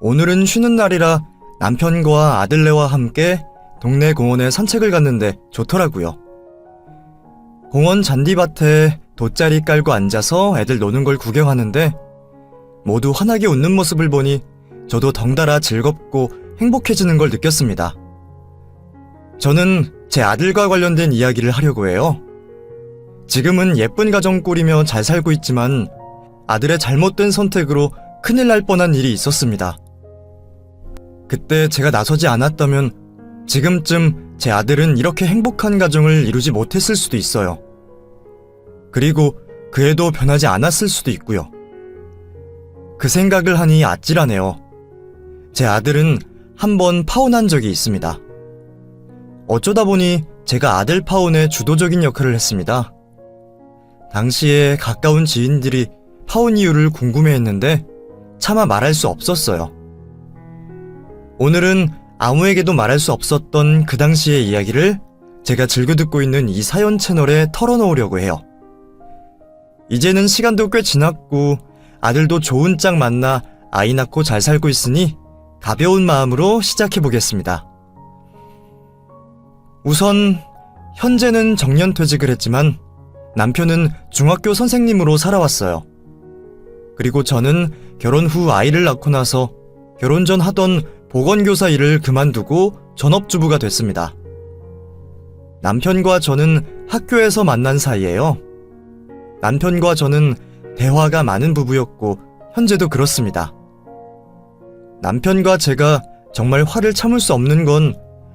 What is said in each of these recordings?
오늘은 쉬는 날이라 남편과 아들네와 함께 동네 공원에 산책을 갔는데 좋더라고요. 공원 잔디밭에 돗자리 깔고 앉아서 애들 노는 걸 구경하는데 모두 환하게 웃는 모습을 보니 저도 덩달아 즐겁고 행복해지는 걸 느꼈습니다. 저는 제 아들과 관련된 이야기를 하려고 해요. 지금은 예쁜 가정 꾸리며 잘 살고 있지만 아들의 잘못된 선택으로 큰일 날 뻔한 일이 있었습니다. 그때 제가 나서지 않았다면 지금쯤 제 아들은 이렇게 행복한 가정을 이루지 못했을 수도 있어요. 그리고 그 애도 변하지 않았을 수도 있고요. 그 생각을 하니 아찔하네요. 제 아들은 한번 파혼한 적이 있습니다. 어쩌다 보니 제가 아들 파혼에 주도적인 역할을 했습니다. 당시에 가까운 지인들이 파혼 이유를 궁금해했는데 차마 말할 수 없었어요. 오늘은 아무에게도 말할 수 없었던 그 당시의 이야기를 제가 즐겨 듣고 있는 이 사연 채널에 털어놓으려고 해요. 이제는 시간도 꽤 지났고 아들도 좋은 짝 만나 아이 낳고 잘 살고 있으니 가벼운 마음으로 시작해보겠습니다. 우선 현재는 정년퇴직을 했지만 남편은 중학교 선생님으로 살아왔어요. 그리고 저는 결혼 후 아이를 낳고 나서 결혼 전 하던 보건교사 일을 그만두고 전업주부가 됐습니다. 남편과 저는 학교에서 만난 사이예요. 남편과 저는 대화가 많은 부부였고 현재도 그렇습니다. 남편과 제가 정말 화를 참을 수 없는 건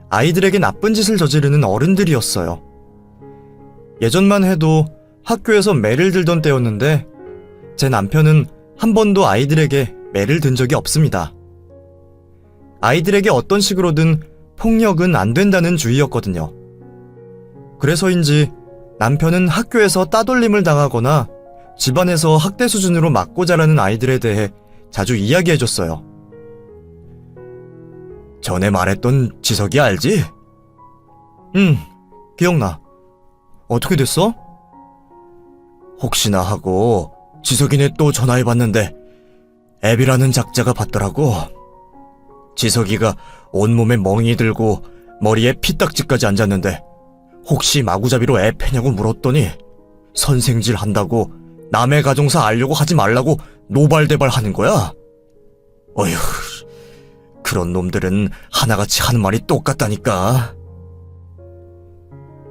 아이들에게 나쁜 짓을 저지르는 어른들이었어요. 예전만 해도 학교에서 매를 들던 때였는데 제 남편은 한 번도 아이들에게 매를 든 적이 없습니다. 아이들에게 어떤 식으로든 폭력은 안 된다는 주의였거든요. 그래서인지 남편은 학교에서 따돌림을 당하거나 집안에서 학대 수준으로 맞고 자라는 아이들에 대해 자주 이야기해줬어요. 전에 말했던 지석이 알지? 응, 기억나. 어떻게 됐어? 혹시나 하고 지석이네 또 전화해봤는데 앱이라는 작자가 받더라고. 지석이가 온몸에 멍이 들고 머리에 피딱지까지 앉았는데 혹시 마구잡이로 애 패냐고 물었더니 선생질 한다고 남의 가정사 알려고 하지 말라고 노발대발 하는 거야. 어휴, 그런 놈들은 하나같이 하는 말이 똑같다니까.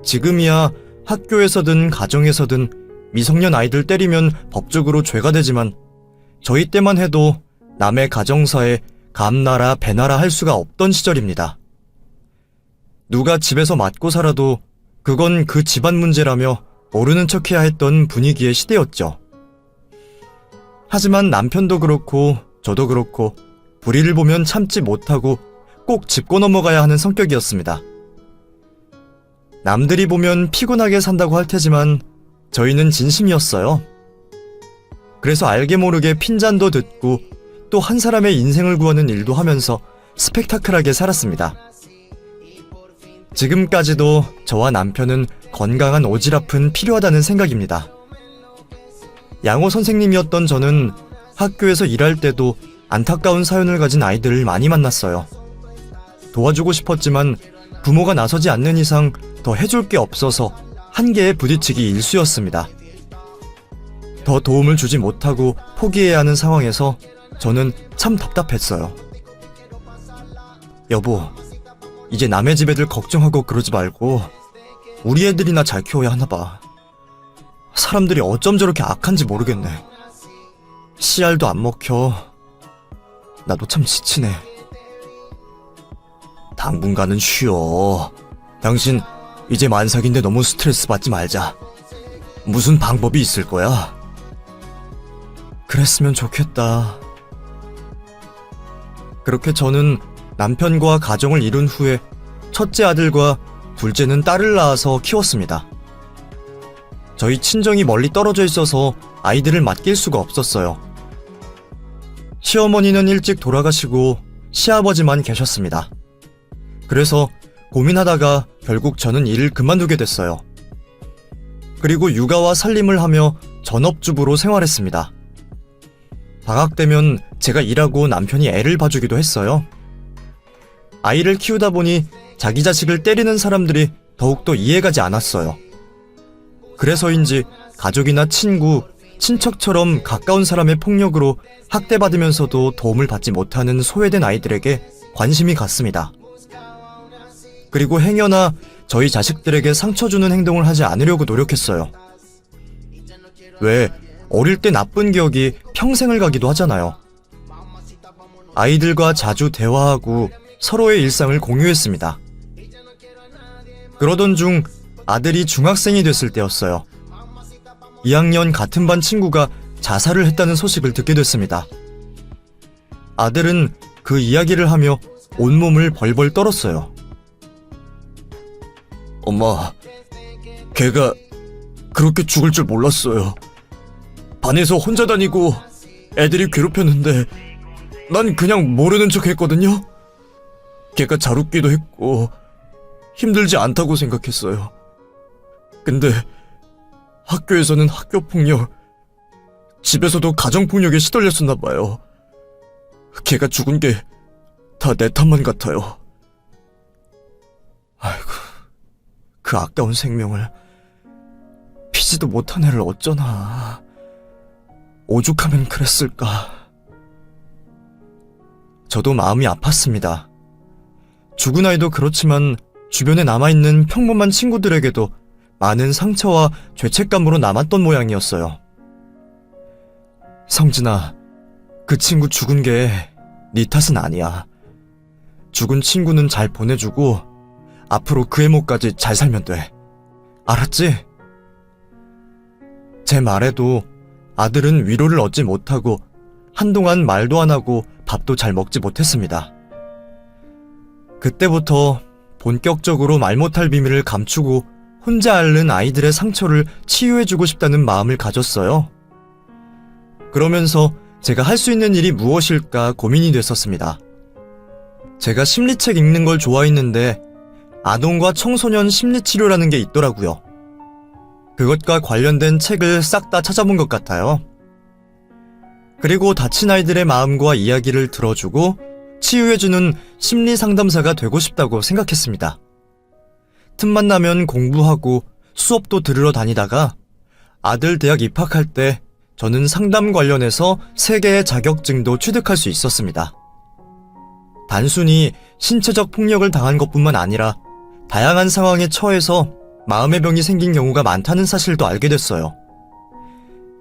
지금이야 학교에서든 가정에서든 미성년 아이들 때리면 법적으로 죄가 되지만 저희 때만 해도 남의 가정사에 감나라 배나라 할 수가 없던 시절입니다. 누가 집에서 맞고 살아도 그건 그 집안 문제라며 모르는 척해야 했던 분위기의 시대였죠. 하지만 남편도 그렇고 저도 그렇고 불의를 보면 참지 못하고 꼭 짚고 넘어가야 하는 성격이었습니다. 남들이 보면 피곤하게 산다고 할 테지만 저희는 진심이었어요. 그래서 알게 모르게 핀잔도 듣고 또 한 사람의 인생을 구하는 일도 하면서 스펙타클하게 살았습니다. 지금까지도 저와 남편은 건강한 오지랖은 필요하다는 생각입니다. 양호 선생님이었던 저는 학교에서 일할 때도 안타까운 사연을 가진 아이들을 많이 만났어요. 도와주고 싶었지만 부모가 나서지 않는 이상 더 해줄 게 없어서 한계에 부딪히기 일쑤였습니다. 더 도움을 주지 못하고 포기해야 하는 상황에서 저는 참 답답했어요. 여보, 이제 남의 집 애들 걱정하고 그러지 말고 우리 애들이나 잘 키워야 하나 봐. 사람들이 어쩜 저렇게 악한지 모르겠네. 씨알도 안 먹혀. 나도 참 지치네. 당분간은 쉬어. 당신 이제 만삭인데 너무 스트레스 받지 말자. 무슨 방법이 있을 거야? 그랬으면 좋겠다. 그렇게 저는 남편과 가정을 이룬 후에 첫째 아들과 둘째는 딸을 낳아서 키웠습니다. 저희 친정이 멀리 떨어져 있어서 아이들을 맡길 수가 없었어요. 시어머니는 일찍 돌아가시고 시아버지만 계셨습니다. 그래서 고민하다가 결국 저는 일을 그만두게 됐어요. 그리고 육아와 살림을 하며 전업주부로 생활했습니다. 방학 때면 제가 일하고 남편이 애를 봐주기도 했어요. 아이를 키우다 보니 자기 자식을 때리는 사람들이 더욱더 이해가지 않았어요. 그래서인지 가족이나 친구, 친척처럼 가까운 사람의 폭력으로 학대받으면서도 도움을 받지 못하는 소외된 아이들에게 관심이 갔습니다. 그리고 행여나 저희 자식들에게 상처 주는 행동을 하지 않으려고 노력했어요. 왜 어릴 때 나쁜 기억이 평생을 가기도 하잖아요. 아이들과 자주 대화하고 서로의 일상을 공유했습니다. 그러던 중 아들이 중학생이 됐을 때였어요. 2학년 같은 반 친구가 자살을 했다는 소식을 듣게 됐습니다. 아들은 그 이야기를 하며 온몸을 벌벌 떨었어요. 엄마, 걔가 그렇게 죽을 줄 몰랐어요. 반에서 혼자 다니고 애들이 괴롭혔는데 난 그냥 모르는 척 했거든요. 걔가 잘 웃기도 했고 힘들지 않다고 생각했어요. 근데 학교에서는 학교폭력, 집에서도 가정폭력에 시달렸었나 봐요. 걔가 죽은 게 다 내 탓만 같아요. 아이고, 그 아까운 생명을 피지도 못한 애를 어쩌나. 오죽하면 그랬을까. 저도 마음이 아팠습니다. 죽은 아이도 그렇지만 주변에 남아있는 평범한 친구들에게도 많은 상처와 죄책감으로 남았던 모양이었어요. 성진아, 그 친구 죽은 게 네 탓은 아니야. 죽은 친구는 잘 보내주고 앞으로 그 애모까지 잘 살면 돼. 알았지? 제 말에도 아들은 위로를 얻지 못하고 한동안 말도 안 하고 밥도 잘 먹지 못했습니다. 그때부터 본격적으로 말 못할 비밀을 감추고 혼자 앓는 아이들의 상처를 치유해주고 싶다는 마음을 가졌어요. 그러면서 제가 할 수 있는 일이 무엇일까 고민이 됐었습니다. 제가 심리책 읽는 걸 좋아했는데 아동과 청소년 심리치료라는 게 있더라고요. 그것과 관련된 책을 싹 다 찾아본 것 같아요. 그리고 다친 아이들의 마음과 이야기를 들어주고 치유해주는 심리상담사가 되고 싶다고 생각했습니다. 틈만 나면 공부하고 수업도 들으러 다니다가 아들 대학 입학할 때 저는 상담 관련해서 3개의 자격증도 취득할 수 있었습니다. 단순히 신체적 폭력을 당한 것뿐만 아니라 다양한 상황에 처해서 마음의 병이 생긴 경우가 많다는 사실도 알게 됐어요.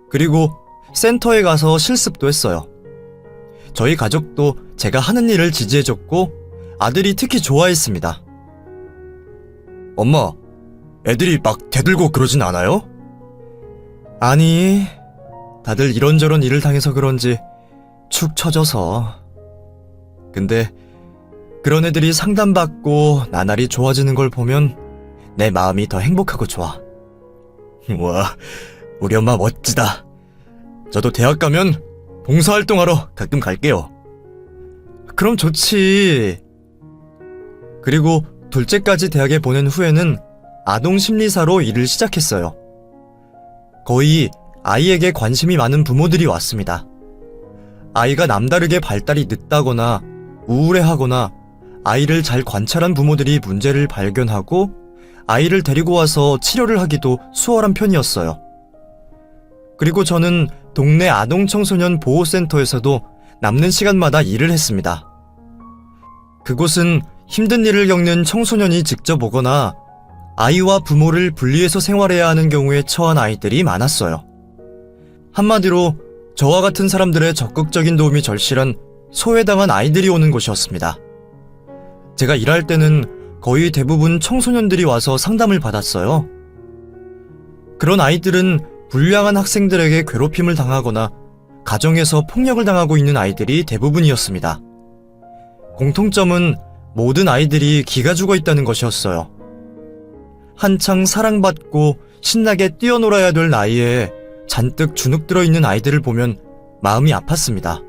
그리고 센터에 가서 실습도 했어요. 저희 가족도 제가 하는 일을 지지해줬고 아들이 특히 좋아했습니다. 엄마, 애들이 막 대들고 그러진 않아요? 아니, 다들 이런저런 일을 당해서 그런지 축 처져서. 근데 그런 애들이 상담받고 나날이 좋아지는 걸 보면 내 마음이 더 행복하고 좋아. 와, 우리 엄마 멋지다. 저도 대학 가면 봉사활동하러 가끔 갈게요. 그럼 좋지. 그리고 둘째까지 대학에 보낸 후에는 아동심리사로 일을 시작했어요. 거의 아이에게 관심이 많은 부모들이 왔습니다. 아이가 남다르게 발달이 늦다거나 우울해하거나 아이를 잘 관찰한 부모들이 문제를 발견하고 아이를 데리고 와서 치료를 하기도 수월한 편이었어요. 그리고 저는 동네 아동청소년 보호센터에서도 남는 시간마다 일을 했습니다. 그곳은 힘든 일을 겪는 청소년이 직접 오거나 아이와 부모를 분리해서 생활해야 하는 경우에 처한 아이들이 많았어요. 한마디로 저와 같은 사람들의 적극적인 도움이 절실한 소외당한 아이들이 오는 곳이었습니다. 제가 일할 때는 거의 대부분 청소년들이 와서 상담을 받았어요. 그런 아이들은 불량한 학생들에게 괴롭힘을 당하거나 가정에서 폭력을 당하고 있는 아이들이 대부분이었습니다. 공통점은 모든 아이들이 기가 죽어 있다는 것이었어요. 한창 사랑받고 신나게 뛰어놀아야 될 나이에 잔뜩 주눅 들어있는 아이들을 보면 마음이 아팠습니다.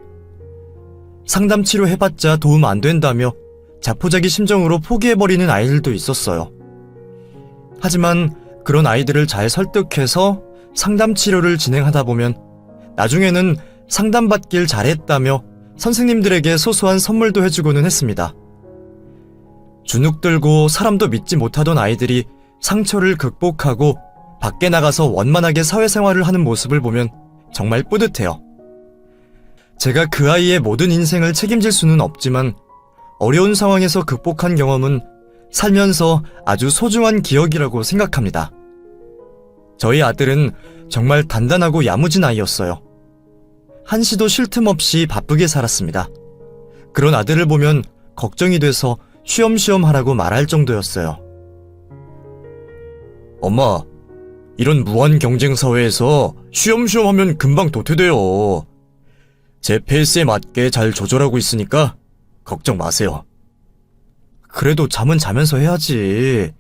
상담 치료해봤자 도움 안 된다며 자포자기 심정으로 포기해버리는 아이들도 있었어요. 하지만 그런 아이들을 잘 설득해서 상담 치료를 진행하다 보면 나중에는 상담받길 잘했다며 선생님들에게 소소한 선물도 해주고는 했습니다. 주눅 들고 사람도 믿지 못하던 아이들이 상처를 극복하고 밖에 나가서 원만하게 사회생활을 하는 모습을 보면 정말 뿌듯해요. 제가 그 아이의 모든 인생을 책임질 수는 없지만 어려운 상황에서 극복한 경험은 살면서 아주 소중한 기억이라고 생각합니다. 저희 아들은 정말 단단하고 야무진 아이였어요. 한시도 쉴 틈 없이 바쁘게 살았습니다. 그런 아들을 보면 걱정이 돼서 쉬엄쉬엄 하라고 말할 정도였어요. 엄마, 이런 무한 경쟁 사회에서 쉬엄쉬엄 하면 금방 도태돼요. 제 페이스에 맞게 잘 조절하고 있으니까 걱정 마세요. 그래도 잠은 자면서 해야지.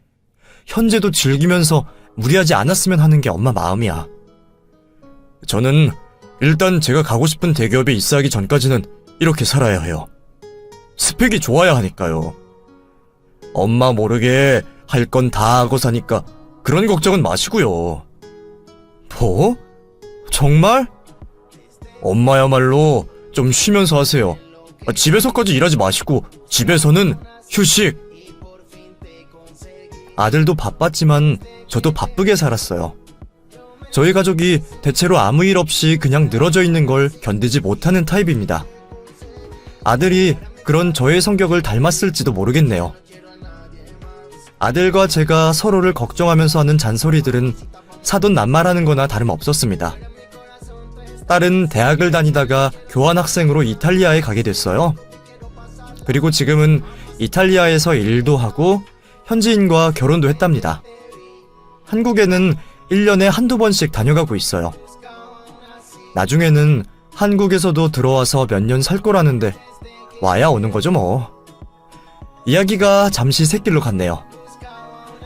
현재도 즐기면서 무리하지 않았으면 하는 게 엄마 마음이야. 저는 일단 제가 가고 싶은 대기업에 입사하기 전까지는 이렇게 살아야 해요. 스펙이 좋아야 하니까요. 엄마 모르게 할 건 다 하고 사니까 그런 걱정은 마시고요. 뭐? 정말? 엄마야말로 좀 쉬면서 하세요. 집에서까지 일하지 마시고 집에서는 휴식. 아들도 바빴지만 저도 바쁘게 살았어요. 저희 가족이 대체로 아무 일 없이 그냥 늘어져 있는 걸 견디지 못하는 타입입니다. 아들이 그런 저의 성격을 닮았을지도 모르겠네요. 아들과 제가 서로를 걱정하면서 하는 잔소리들은 사돈난말하는 거나 다름없었습니다. 딸은 대학을 다니다가 교환학생으로 이탈리아에 가게 됐어요. 그리고 지금은 이탈리아에서 일도 하고 현지인과 결혼도 했답니다. 한국에는 1년에 한두 번씩 다녀가고 있어요. 나중에는 한국에서도 들어와서 몇 년 살 거라는데 와야 오는 거죠 뭐. 이야기가 잠시 샛길로 갔네요.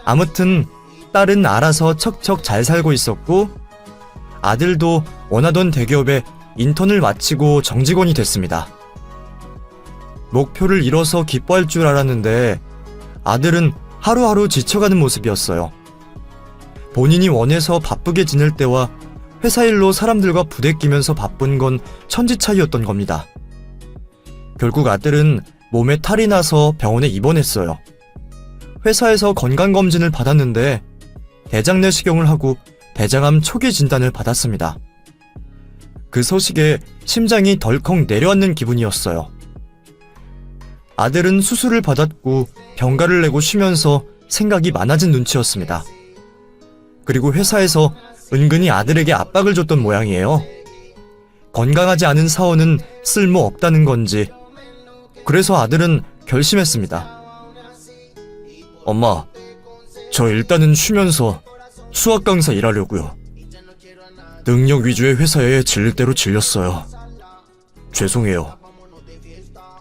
아무튼 딸은 알아서 척척 잘 살고 있었고 아들도 원하던 대기업에 인턴을 마치고 정직원이 됐습니다. 목표를 이뤄서 기뻐할 줄 알았는데 아들은 하루하루 지쳐가는 모습이었어요. 본인이 원해서 바쁘게 지낼 때와 회사 일로 사람들과 부대끼면서 바쁜 건 천지 차이였던 겁니다. 결국 아들은 몸에 탈이 나서 병원에 입원했어요. 회사에서 건강검진을 받았는데 대장 내시경을 하고 대장암 초기 진단을 받았습니다. 그 소식에 심장이 덜컥 내려앉는 기분이었어요. 아들은 수술을 받았고 병가를 내고 쉬면서 생각이 많아진 눈치였습니다. 그리고 회사에서 은근히 아들에게 압박을 줬던 모양이에요. 건강하지 않은 사원은 쓸모없다는 건지. 그래서 아들은 결심했습니다. 엄마, 저 일단은 쉬면서 수학 강사 일하려고요. 능력 위주의 회사에 질릴 대로 질렸어요. 죄송해요.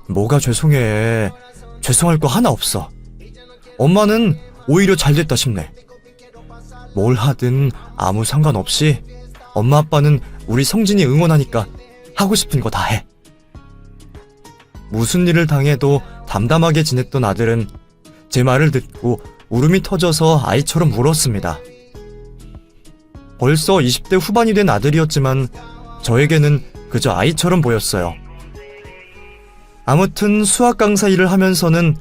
뭐가 죄송해. 죄송할 거 하나 없어. 엄마는 오히려 잘됐다 싶네. 뭘 하든 아무 상관없이 엄마 아빠는 우리 성진이 응원하니까 하고 싶은 거 다 해. 무슨 일을 당해도 담담하게 지냈던 아들은 제 말을 듣고 울음이 터져서 아이처럼 울었습니다. 벌써 20대 후반이 된 아들이었지만 저에게는 그저 아이처럼 보였어요. 아무튼 수학 강사 일을 하면서는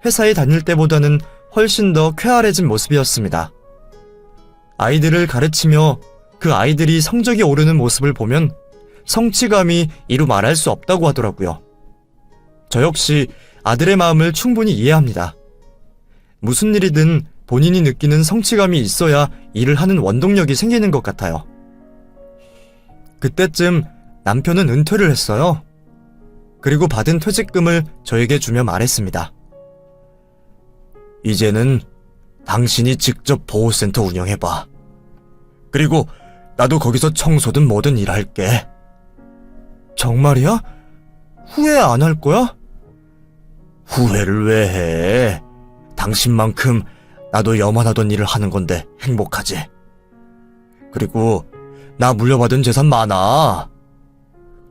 회사에 다닐 때보다는 훨씬 더 쾌활해진 모습이었습니다. 아이들을 가르치며 그 아이들이 성적이 오르는 모습을 보면 성취감이 이루 말할 수 없다고 하더라고요. 저 역시 아들의 마음을 충분히 이해합니다. 무슨 일이든 본인이 느끼는 성취감이 있어야 일을 하는 원동력이 생기는 것 같아요. 그때쯤 남편은 은퇴를 했어요. 그리고 받은 퇴직금을 저에게 주며 말했습니다. 이제는 당신이 직접 보호센터 운영해봐. 그리고 나도 거기서 청소든 뭐든 일할게. 정말이야? 후회 안 할 거야? 후회를 왜 해? 당신만큼 나도 염원하던 일을 하는 건데 행복하지. 그리고 나 물려받은 재산 많아.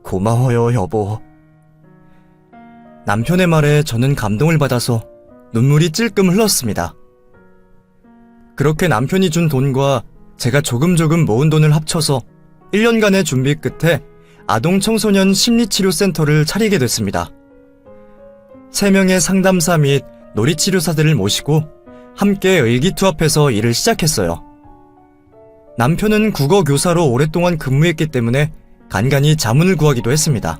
고마워요, 여보. 남편의 말에 저는 감동을 받아서 눈물이 찔끔 흘렀습니다. 그렇게 남편이 준 돈과 제가 조금 모은 돈을 합쳐서 1년간의 준비 끝에 아동 청소년 심리치료센터를 차리게 됐습니다. 3명의 상담사 및 놀이치료사들을 모시고 함께 의기투합해서 일을 시작했어요. 남편은 국어 교사로 오랫동안 근무했기 때문에 간간히 자문을 구하기도 했습니다.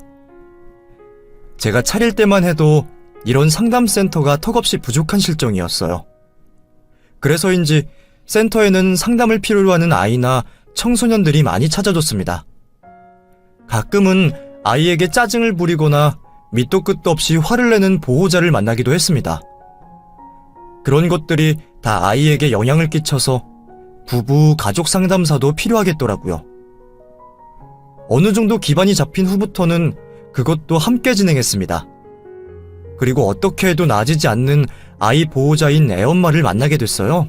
제가 차릴 때만 해도 이런 상담센터가 턱없이 부족한 실정이었어요. 그래서인지 센터에는 상담을 필요로 하는 아이나 청소년들이 많이 찾아줬습니다. 가끔은 아이에게 짜증을 부리거나 밑도 끝도 없이 화를 내는 보호자를 만나기도 했습니다. 그런 것들이 다 아이에게 영향을 끼쳐서 부부 가족 상담사도 필요하겠더라고요. 어느 정도 기반이 잡힌 후부터는 그것도 함께 진행했습니다. 그리고 어떻게 해도 나아지지 않는 아이 보호자인 애엄마를 만나게 됐어요.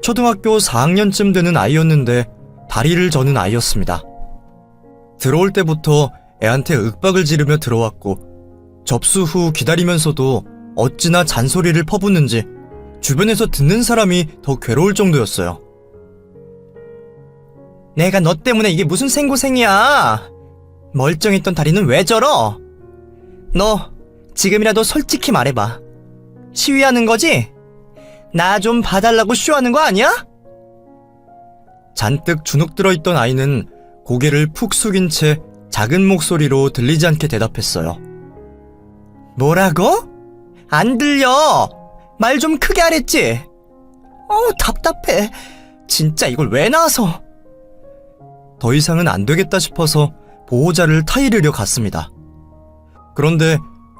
초등학교 4학년쯤 되는 아이였는데 다리를 저는 아이였습니다. 들어올 때부터 애한테 윽박을 지르며 들어왔고 접수 후 기다리면서도 어찌나 잔소리를 퍼붓는지 주변에서 듣는 사람이 더 괴로울 정도였어요. 내가 너 때문에 이게 무슨 생고생이야. 멀쩡했던 다리는 왜 저러? 너 지금이라도 솔직히 말해봐. 시위하는 거지? 나 좀 봐달라고 쇼하는 거 아니야? 잔뜩 주눅 들어있던 아이는 고개를 푹 숙인 채 작은 목소리로 들리지 않게 대답했어요. 뭐라고? 안 들려. 말 좀 크게 하랬지? 답답해. 진짜 이걸 왜 나와서. 더 이상은 안 되겠다 싶어서 보호자를 타이르려 갔습니다. 그런데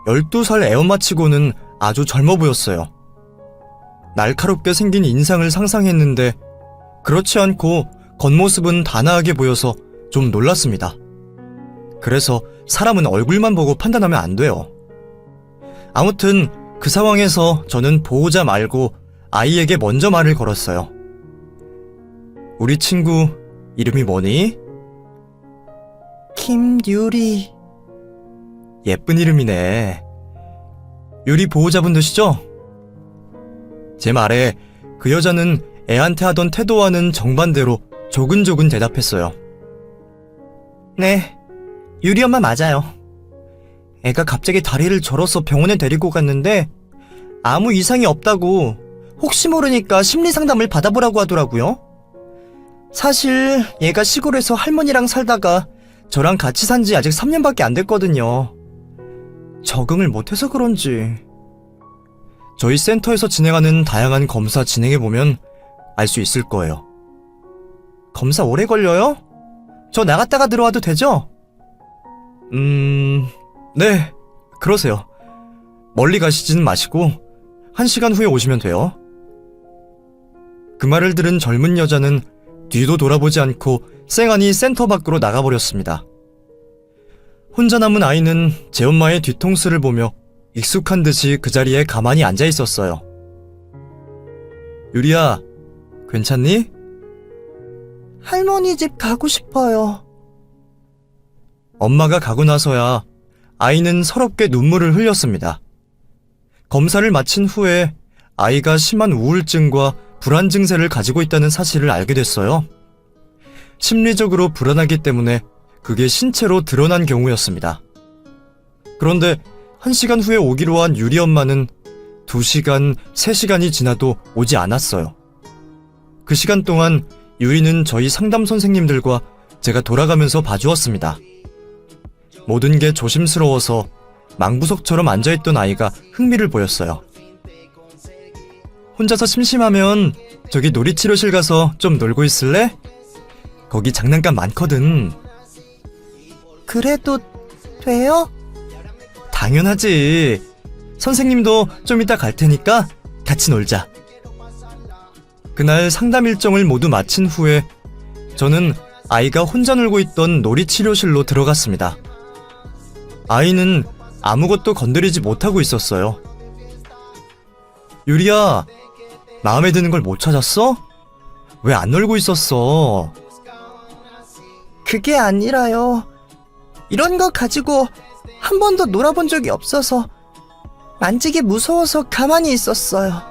12살 애엄마치고는 아주 젊어 보였어요. 날카롭게 생긴 인상을 상상했는데 그렇지 않고 겉모습은 단아하게 보여서 좀 놀랐습니다. 그래서 사람은 얼굴만 보고 판단하면 안 돼요. 아무튼 그 상황에서 저는 보호자 말고 아이에게 먼저 말을 걸었어요. 우리 친구 이름이 뭐니? 김유리. 예쁜 이름이네. 유리 보호자분 되시죠? 제 말에 그 여자는 애한테 하던 태도와는 정반대로 조근조근 대답했어요. 네, 유리 엄마 맞아요. 애가 갑자기 다리를 절어서 병원에 데리고 갔는데 아무 이상이 없다고 혹시 모르니까 심리상담을 받아보라고 하더라고요. 사실 얘가 시골에서 할머니랑 살다가 저랑 같이 산 지 아직 3년밖에 안 됐거든요. 적응을 못해서 그런지. 저희 센터에서 진행하는 다양한 검사 진행해보면 알 수 있을 거예요. 검사 오래 걸려요? 저 나갔다가 들어와도 되죠? 네, 그러세요. 멀리 가시지는 마시고 1시간 후에 오시면 돼요. 그 말을 들은 젊은 여자는 뒤도 돌아보지 않고 쌩하니 센터 밖으로 나가버렸습니다. 혼자 남은 아이는 제 엄마의 뒤통수를 보며 익숙한 듯이 그 자리에 가만히 앉아 있었어요. 유리야, 괜찮니? 할머니 집 가고 싶어요. 엄마가 가고 나서야 아이는 서럽게 눈물을 흘렸습니다. 검사를 마친 후에 아이가 심한 우울증과 불안 증세를 가지고 있다는 사실을 알게 됐어요. 심리적으로 불안하기 때문에 그게 신체로 드러난 경우였습니다. 그런데 1시간 후에 오기로 한 유리 엄마는 2시간, 3시간이 지나도 오지 않았어요. 그 시간 동안 유리는 저희 상담 선생님들과 제가 돌아가면서 봐주었습니다. 모든 게 조심스러워서 망부석처럼 앉아있던 아이가 흥미를 보였어요. 혼자서 심심하면 저기 놀이치료실 가서 좀 놀고 있을래? 거기 장난감 많거든. 그래도 돼요? 당연하지. 선생님도 좀 이따 갈 테니까 같이 놀자. 그날 상담 일정을 모두 마친 후에 저는 아이가 혼자 놀고 있던 놀이치료실로 들어갔습니다. 아이는 아무것도 건드리지 못하고 있었어요. 유리야, 마음에 드는 걸 못 찾았어? 왜 안 놀고 있었어? 그게 아니라요. 이런 거 가지고 한 번도 놀아본 적이 없어서 만지기 무서워서 가만히 있었어요.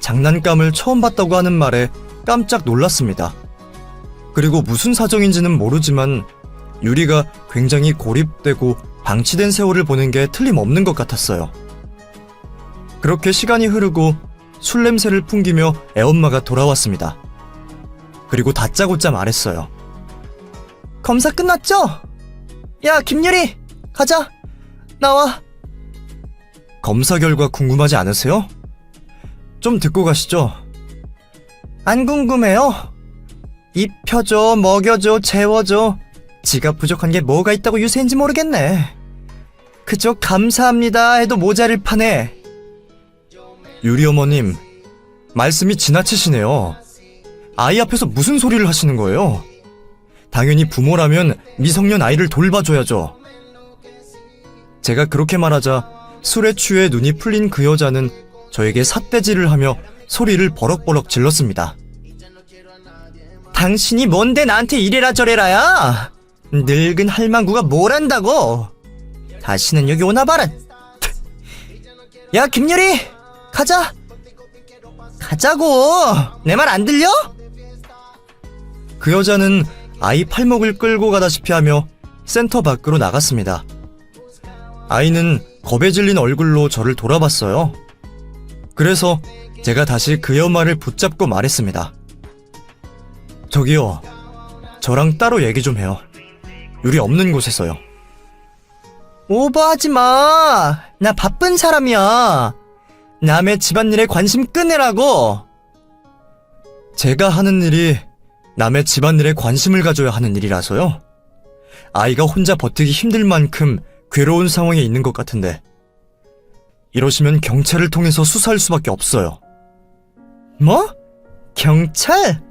장난감을 처음 봤다고 하는 말에 깜짝 놀랐습니다. 그리고 무슨 사정인지는 모르지만 유리가 굉장히 고립되고 방치된 세월을 보낸 게 틀림없는 것 같았어요. 그렇게 시간이 흐르고 술 냄새를 풍기며 애엄마가 돌아왔습니다. 그리고 다짜고짜 말했어요. 검사 끝났죠? 야, 김유리! 가자! 나와! 검사 결과 궁금하지 않으세요? 좀 듣고 가시죠. 안 궁금해요. 입혀줘, 먹여줘, 재워줘. 지가 부족한 게 뭐가 있다고 유세인지 모르겠네. 그저 감사합니다 해도 모자를 파네. 유리 어머님, 말씀이 지나치시네요. 아이 앞에서 무슨 소리를 하시는 거예요? 당연히 부모라면 미성년 아이를 돌봐줘야죠. 제가 그렇게 말하자 술에 취해 눈이 풀린 그 여자는 저에게 삿대질을 하며 소리를 버럭버럭 질렀습니다. 당신이 뭔데 나한테 이래라 저래라야? 늙은 할망구가 뭘 안다고? 다시는 여기 오나 봐라. 야, 김유리! 가자! 가자고! 내 말 안 들려? 그 여자는 아이 팔목을 끌고 가다시피 하며 센터 밖으로 나갔습니다. 아이는 겁에 질린 얼굴로 저를 돌아봤어요. 그래서 제가 다시 그 엄마를 붙잡고 말했습니다. 저기요, 저랑 따로 얘기 좀 해요. 유리 없는 곳에서요. 오버하지 마. 나 바쁜 사람이야. 남의 집안일에 관심 끄느라고. 제가 하는 일이 남의 집안일에 관심을 가져야 하는 일이라서요. 아이가 혼자 버티기 힘들 만큼 괴로운 상황에 있는 것 같은데 이러시면 경찰을 통해서 수사할 수밖에 없어요. 뭐? 경찰?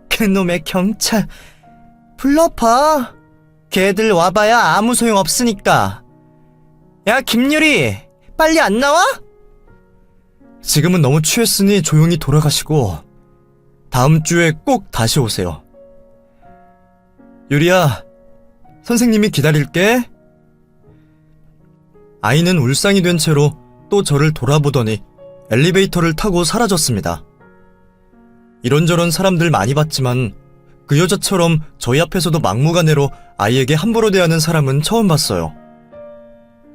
그놈의 경찰 불러봐. 걔들 와봐야 아무 소용 없으니까. 야, 김유리, 빨리 안 나와? 지금은 너무 취했으니 조용히 돌아가시고 다음 주에 꼭 다시 오세요. 유리야, 선생님이 기다릴게. 아이는 울상이 된 채로 또 저를 돌아보더니 엘리베이터를 타고 사라졌습니다. 이런저런 사람들 많이 봤지만 그 여자처럼 저희 앞에서도 막무가내로 아이에게 함부로 대하는 사람은 처음 봤어요.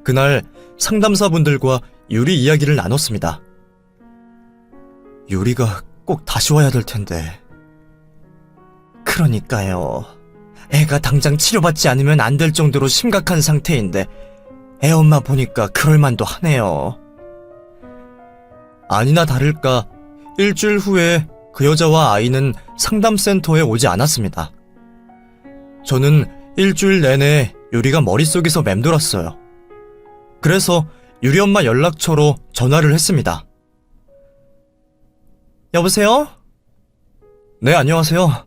그날 상담사분들과 유리 이야기를 나눴습니다. 유리가 꼭 다시 와야 될 텐데. 그러니까요. 애가 당장 치료받지 않으면 안 될 정도로 심각한 상태인데 애엄마 보니까 그럴만도 하네요. 아니나 다를까 일주일 후에 그 여자와 아이는 상담센터에 오지 않았습니다. 저는 일주일 내내 유리가 머릿속에서 맴돌았어요. 그래서 유리 엄마 연락처로 전화를 했습니다. 여보세요? 네, 안녕하세요.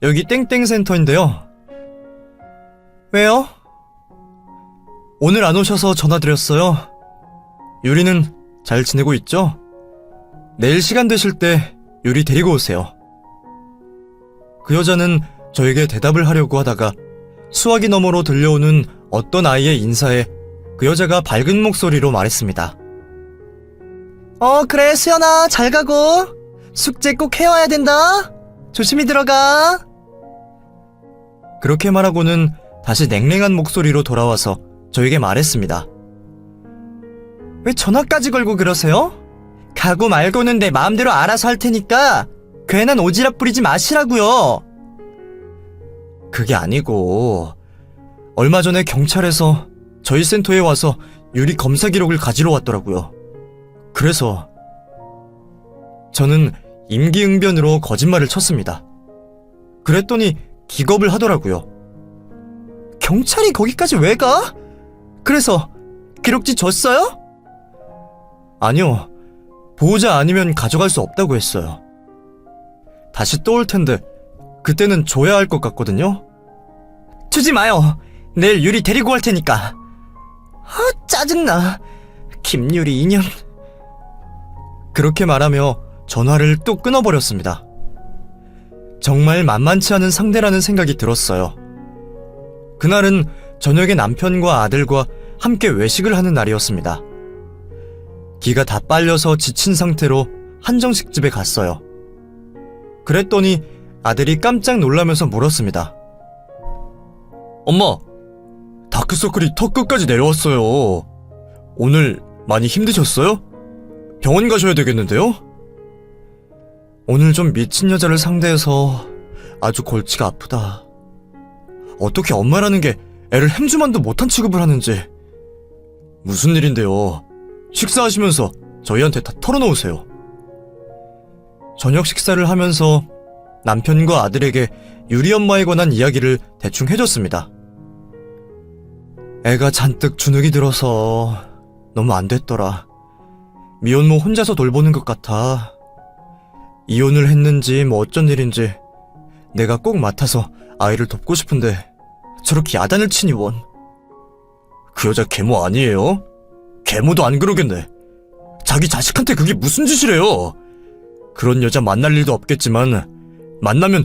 여기 땡땡센터인데요. 왜요? 오늘 안 오셔서 전화드렸어요. 유리는 잘 지내고 있죠? 내일 시간 되실 때 유리 데리고 오세요. 그 여자는 저에게 대답을 하려고 하다가 수화기 너머로 들려오는 어떤 아이의 인사에 그 여자가 밝은 목소리로 말했습니다. 그래, 수연아, 잘 가고. 숙제 꼭 해와야 된다. 조심히 들어가. 그렇게 말하고는 다시 냉랭한 목소리로 돌아와서 저에게 말했습니다. 왜 전화까지 걸고 그러세요? 가고 말고는 내 마음대로 알아서 할 테니까 괜한 오지랖 부리지 마시라고요. 그게 아니고 얼마 전에 경찰에서 저희 센터에 와서 유리 검사 기록을 가지러 왔더라고요. 그래서 저는 임기응변으로 거짓말을 쳤습니다. 그랬더니 기겁을 하더라고요. 경찰이 거기까지 왜 가? 그래서 기록지 줬어요? 아니요. 보호자 아니면 가져갈 수 없다고 했어요. 다시 또 올 텐데 그때는 줘야 할 것 같거든요. 주지 마요. 내일 유리 데리고 올 테니까. 짜증나. 김유리 인연. 그렇게 말하며 전화를 또 끊어버렸습니다. 정말 만만치 않은 상대라는 생각이 들었어요. 그날은 저녁에 남편과 아들과 함께 외식을 하는 날이었습니다. 기가 다 빨려서 지친 상태로 한정식 집에 갔어요. 그랬더니 아들이 깜짝 놀라면서 물었습니다. 엄마, 다크서클이 턱 끝까지 내려왔어요. 오늘 많이 힘드셨어요? 병원 가셔야 되겠는데요? 오늘 좀 미친 여자를 상대해서 아주 골치가 아프다. 어떻게 엄마라는 게 애를 햄주만도 못한 취급을 하는지. 무슨 일인데요? 식사하시면서 저희한테 다 털어놓으세요. 저녁 식사를 하면서 남편과 아들에게 유리 엄마에 관한 이야기를 대충 해줬습니다. 애가 잔뜩 주눅이 들어서 너무 안 됐더라. 미혼모 혼자서 돌보는 것 같아. 이혼을 했는지 뭐 어쩐 일인지 내가 꼭 맡아서 아이를 돕고 싶은데 저렇게 야단을 치니 원. 그 여자 계모 아니에요? 계모도 안 그러겠네. 자기 자식한테 그게 무슨 짓이래요? 그런 여자 만날 일도 없겠지만 만나면